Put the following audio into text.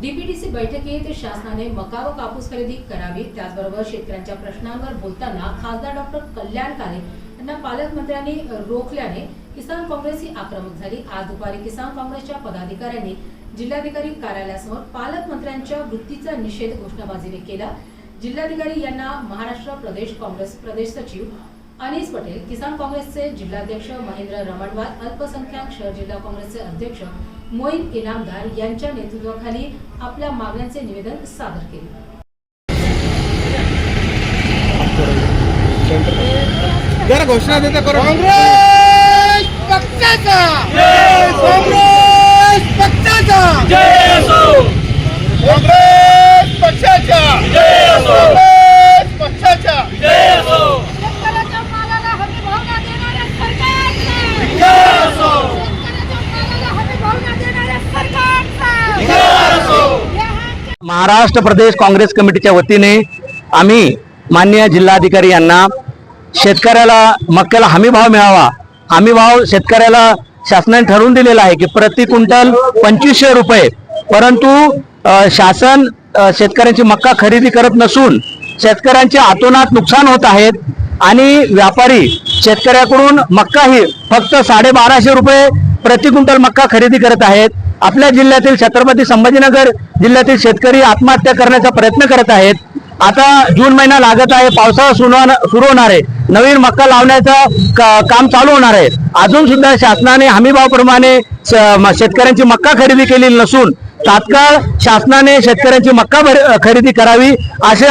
DPDC बैठकीत शासनाने मका व कापूस खरेदी करावी। त्याचबरोबर शेतकऱ्यांच्या प्रश्नांवर बोलताना खासदार डॉक्टर कल्याण काळे यांना पालकमंत्र्यांनी रोखल्याने किसान काँग्रेस ही आक्रमक झाली। आज दुपारी किसान काँग्रेसच्या पदाधिकाऱ्यांनी जिल्हाधिकारी कार्यालयासमोर पालकमंत्र्यांच्या वृत्तीचा निषेध घोषणाबाजीने केला। जिल्हाधिकारी यांना महाराष्ट्र प्रदेश काँग्रेस प्रदेश सचिव अनीस पटेल, किसान काँग्रेसचे जिल्हाध्यक्ष महेंद्र रमणवार, अल्पसंख्याक शहर जिल्हा काँग्रेसचे अध्यक्ष मोईन इनामदार यांच्या नेतृत्वाखाली आपल्या मागण्यांचे निवेदन सादर केले। जरा घोषणा देता करो। काँग्रेस पक्षाचा जय, काँग्रेस पक्षाचा जय असो, काँग्रेस पक्षाचा जय असो, काँग्रेस पक्षाचा जय असो, शेतकऱ्याच्या मालाला हमी भाव न देणाऱ्या सरकारचा जय असो, शेतकऱ्याच्या मालाला हमी भाव न देणाऱ्या सरकारचा जय असो। महाराष्ट्र प्रदेश काँग्रेस कमिटीच्या वतीने आम्ही माननीय जिल्हाधिकारी यांना शेतकऱ्याला मक्याला हमी भाव मिळावा, हमी भाव शेतकऱ्याला शासनाने ठरवून दिलेला आहे की प्रति क्विंटल 2500 रुपये, परंतु शासन शेतकऱ्यांची मक्का खरेदी करत नसून शेतकऱ्यांचे अतोनात नुकसान होत आहेत आणि व्यापारी शेतकऱ्याकडून मक्का ही फक्त 1250 रुपये प्रति क्विंटल मक्का खरेदी करत आहेत। आपल्या जिल्ह्यातील छत्रपती संभाजीनगर जिल्ह्यातील शेतकरी आत्महत्या करण्याचा प्रयत्न करत आहेत। आता जून महिना लागत आहे, पावसाळा सुरू होणार आहे, नवीन मक्का लावण्याचं काम चालू होणार आहे। अजून सुद्धा शासनाने हमीभावाप्रमाणे शेतकऱ्यांची मक्का खरेदी केलेली नसून तात्काळ शासनाने शेतकऱ्यांची मक्का खरेदी करावी असे